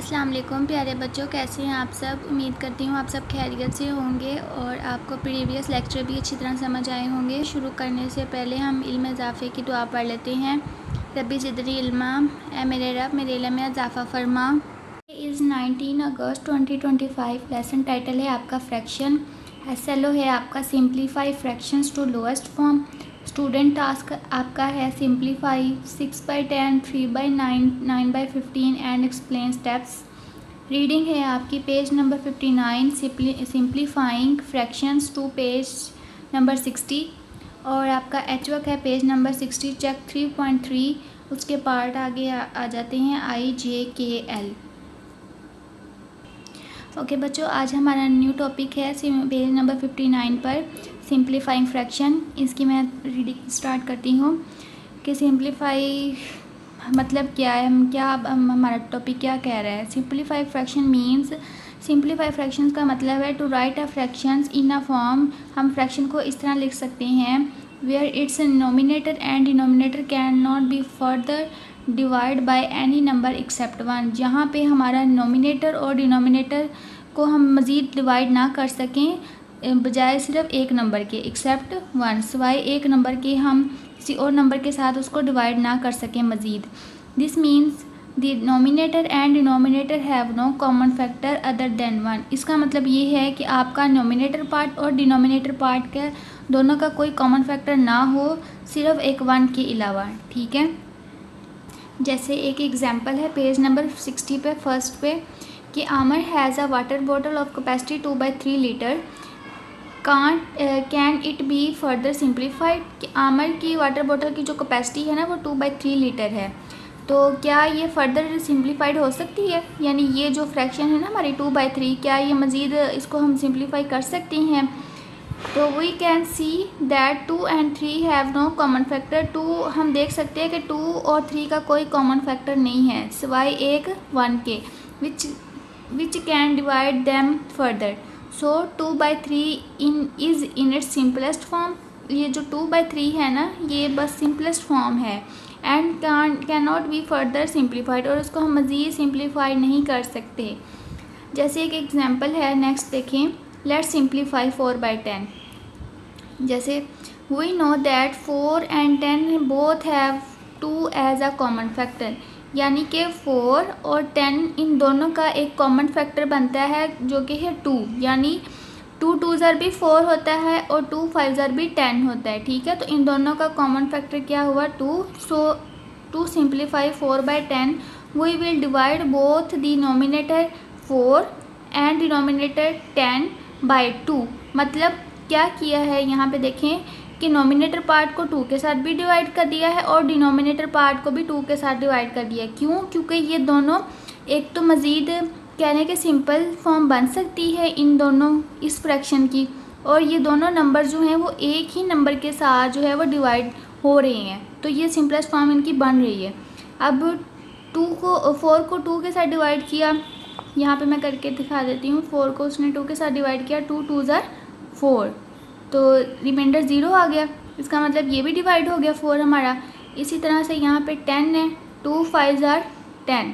अस्सलाम वालेकुम प्यारे बच्चों, कैसे हैं आप सब। उम्मीद करती हूँ आप सब खैरियत से होंगे और आपको प्रीवियस लेक्चर भी अच्छी तरह समझ आए होंगे। शुरू करने से पहले हम इल्म इजाफ़े की दुआ पढ़ लेते हैं। रब्बी ज़िदनी इल्मा, ए मेरे रब मेरे इल्म में इजाफ़ा फरमा। Is 19 August 2025। लेसन टाइटल है आपका फ्रैक्शन। SLO है आपका simplify fractions to lowest form. Student task आपका है simplify 6/10, 3/9, 9/15 and explain steps. Reading है आपकी page number 59, simplifying fractions to page number 60। और आपका HWork है पेज नंबर 60, चेक 3.3। उसके पार्ट आगे आ जाते हैं IJKL। ओके बच्चों, आज हमारा न्यू टॉपिक है पेज नंबर 59 पर सिंप्लीफाइंग फ्रैक्शन। इसकी मैं रीडिंग स्टार्ट करती हूँ कि सिंप्लीफाई मतलब क्या है, हमारा टॉपिक क्या कह रहा है। Simplify fraction means, simplify fraction का मतलब है to write a fractions in a form. हम फ्रैक्शन को इस तरह लिख सकते हैं where it's nominator and denominator can not be further divide by any number except 1। जहाँ पे हमारा नोमिनेटर और डिनोमिनेटर को हम मज़ीद डिवाइड ना कर सकें बजाय सिर्फ एक नंबर के, एक्सेप्ट 1, सिवाय एक नंबर के हम किसी और नंबर के साथ उसको डिवाइड ना कर सकें मज़ीद। This means the nominator and denominator have no common factor other than 1। इसका मतलब ये है कि आपका नोमिनेटर पार्ट और डिनोमिनेटर पार्ट का दोनों का कोई कॉमन फैक्टर ना हो, सिर्फ एक 1 के अलावा। ठीक है, जैसे एक एग्जांपल है पेज नंबर 60 पे फर्स्ट पे कि आमर has a water bottle of capacity 2/3 litre. Can it be further simplified. कि आमर की वाटर बॉटल की जो कैपेसिटी है ना वो 2/3 लीटर है, तो क्या ये फर्दर सिंप्लीफाइड हो सकती है। यानी ये जो फ्रैक्शन है ना हमारी 2/3, क्या ये मज़ीद इसको हम सिंप्लीफाई कर सकते हैं। तो we can see that 2 and 3 have no common factor. 2 हम देख सकते हैं कि 2 और 3 का कोई कॉमन फैक्टर नहीं है सिवाय एक 1 के, which can divide them further. So 2/3 is in its simplest form. ये जो 2/3 है ना ये बस सिंपलेस्ट फॉर्म है and can not be further simplified, और इसको हम मज़ीद सिंप्लीफाई नहीं कर सकते। जैसे एक एग्जांपल है, नेक्स्ट देखें, लेट्स सिंप्लीफाई 4/10। जैसे we know that 4 and 10 both have 2 as a common factor. यानी कि 4 और 10 इन दोनों का एक कॉमन फैक्टर बनता है जो कि है 2। यानी 2 2s भी 4 होता है और 2 5s भी 10 होता है। ठीक है, तो इन दोनों का कॉमन फैक्टर क्या हुआ 2। So to simplify 4/10 we will divide both the nominator 4 and denominator 10/2। मतलब क्या किया है यहाँ पे देखें कि नोमिनेटर पार्ट को 2 के साथ भी डिवाइड कर दिया है और डिनोमिनेटर पार्ट को भी 2 के साथ डिवाइड कर दिया है। क्यों? क्योंकि ये दोनों एक तो मज़ीद कहने के सिंपल फॉर्म बन सकती है इन दोनों इस फ्रैक्शन की, और ये दोनों नंबर जो हैं वो एक ही नंबर के साथ जो है वो डिवाइड हो रहे हैं, तो ये सिंपलेस्ट फॉर्म इनकी बन रही है। अब 4 को 2 के साथ डिवाइड किया, यहाँ पे मैं करके दिखा देती हूँ। 4 को उसने 2 के साथ डिवाइड किया, 2 2s 4, तो रिमाइंडर 0 आ गया। इसका मतलब ये भी डिवाइड हो गया 4 हमारा। इसी तरह से यहाँ पे 10 है, 2 5s 10,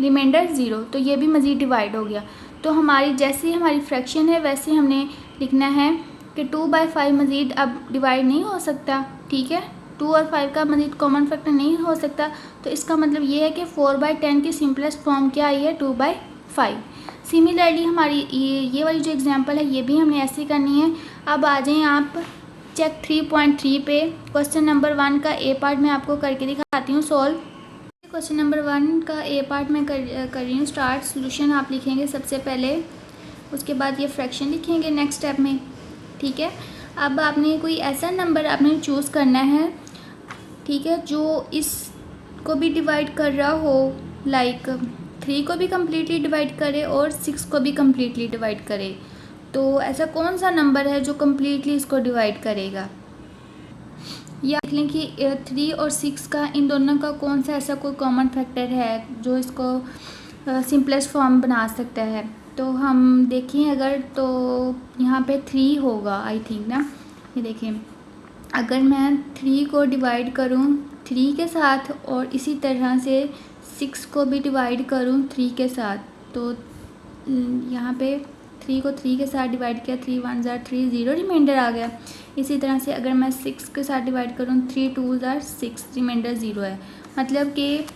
रिमाइंडर 0, तो ये भी मज़ीद डिवाइड हो गया। तो हमारी जैसे हमारी फ्रैक्शन है वैसे हमने लिखना है कि 2/5 मज़ीद अब डिवाइड नहीं हो सकता। ठीक है, 2 और 5 का मज़ीद कॉमन फैक्टर नहीं हो सकता, तो इसका मतलब ये है कि 4/10 की सिंपलेस्ट फॉर्म क्या आई है 2/5। सिमिलरली हमारी ये वाली जो एग्जांपल है ये भी हमने ऐसे करनी है। अब आ जाएं आप चेक 3.3 पे। क्वेश्चन नंबर 1 का ए पार्ट मैं आपको करके दिखाती हूँ सॉल्व। क्वेश्चन नंबर 1 का ए पार्ट मैं कर रही हूँ स्टार्ट। सोल्यूशन आप लिखेंगे सबसे पहले, उसके बाद ये फ्रैक्शन लिखेंगे नेक्स्ट स्टेप में। ठीक है, अब आपने कोई ऐसा नंबर आपने चूज़ करना है, ठीक है, जो इसको भी डिवाइड कर रहा हो, लाइक 3 को भी कम्प्लीटली डिवाइड करे और 6 को भी कम्प्लीटली डिवाइड करे। तो ऐसा कौन सा नंबर है जो कम्प्लीटली इसको डिवाइड करेगा। या देख लें कि 3 और 6 का इन दोनों का कौन सा ऐसा कोई कॉमन फैक्टर है जो इसको सिंपलेस्ट फॉर्म बना सकता है। तो हम देखें अगर, तो यहाँ पे 3 होगा आई थिंक ना। ये देखें, अगर मैं 3 को डिवाइड करूँ 3 के साथ और इसी तरह से 6 को भी डिवाइड करूँ 3 के साथ, तो यहाँ पे 3 को 3 के साथ डिवाइड किया, 3 1 ज़ार 3, 0 रिमाइंडर आ गया। इसी तरह से अगर मैं 6 के साथ डिवाइड करूँ 3 2 ज़ार 6, रिमाइंडर 0 है। मतलब कि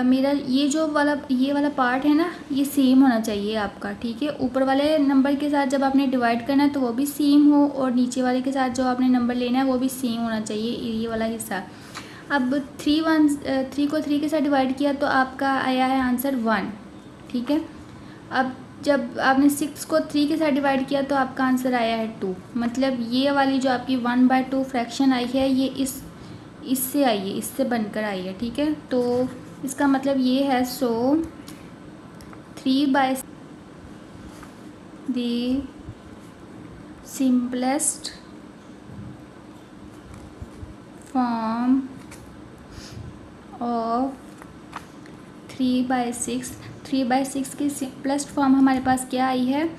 मेरा ये वाला पार्ट है ना, ये सेम होना चाहिए आपका, ठीक है। ऊपर वाले नंबर के साथ जब आपने डिवाइड करना है तो वो भी सेम हो, और नीचे वाले के साथ जो आपने नंबर लेना है वो भी सेम होना चाहिए, ये वाला हिस्सा। अब 3 को 3 के साथ डिवाइड किया तो आपका आया है आंसर 1, ठीक है। अब जब आपने 6 को 3 के साथ डिवाइड किया तो आपका आंसर आया है 2। मतलब ये वाली जो आपकी 1/2 फ्रैक्शन आई है ये इससे आई है, इससे बनकर आई है, ठीक है। तो इसका मतलब ये है, सो 3/6 द सिंपलेस्ट फॉर्म ऑफ 3/6 की सिंपलेस्ट फॉर्म हमारे पास क्या आई है,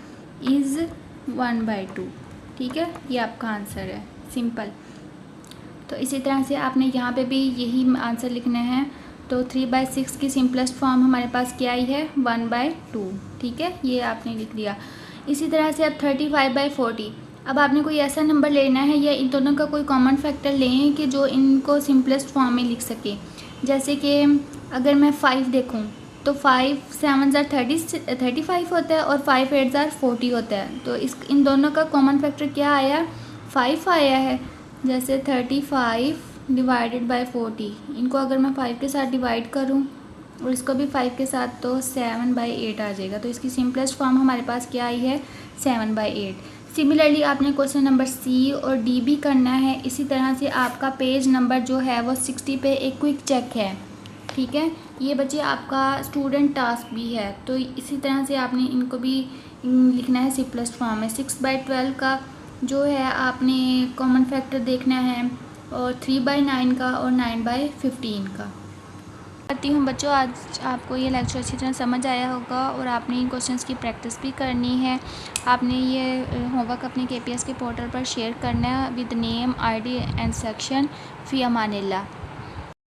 इज़ 1/2, ठीक है। ये आपका आंसर है, सिंपल। तो इसी तरह से आपने यहाँ पे भी यही आंसर लिखना है। तो 3/6 की सिंपलेस्ट फॉर्म हमारे पास क्या आई है, 1/2, ठीक है। ये आपने लिख दिया। इसी तरह से अब 35/40, अब आपने कोई ऐसा नंबर लेना है या इन दोनों का कोई कॉमन फैक्टर लें कि जो इनको सिंपलेस्ट फॉर्म में लिख सके। जैसे कि अगर मैं 5 देखूं तो 5 7 ज़ार 35 होता है और 5 8 ज़ार 40 होता है। तो इन दोनों का कॉमन फैक्टर क्या आया, 5 आया है। जैसे 35 डिवाइडेड बाय 40, इनको अगर मैं 5 के साथ डिवाइड करूं और इसको भी 5 के साथ तो 7/8 आ जाएगा। तो इसकी सिंपलेस्ट फॉर्म हमारे पास क्या आई है, 7/8। सिमिलरली आपने क्वेश्चन नंबर सी और डी भी करना है। इसी तरह से आपका पेज नंबर जो है वो 60 पे एक क्विक चेक है, ठीक है। ये बच्चे आपका स्टूडेंट टास्क भी है, तो इसी तरह से आपने इनको भी लिखना है सिंपलेस्ट फॉर्म में। 6/12 का जो है आपने कॉमन फैक्टर देखना है, और 3/9 का और 9/15 का। करती हूँ बच्चों, आज आपको ये लेक्चर अच्छी तरह समझ आया होगा और आपने इन क्वेश्चंस की प्रैक्टिस भी करनी है। आपने ये होमवर्क अपने KPS के पोर्टल पर शेयर करना है with name, ID and section. फ़ी अमानिल्लाह।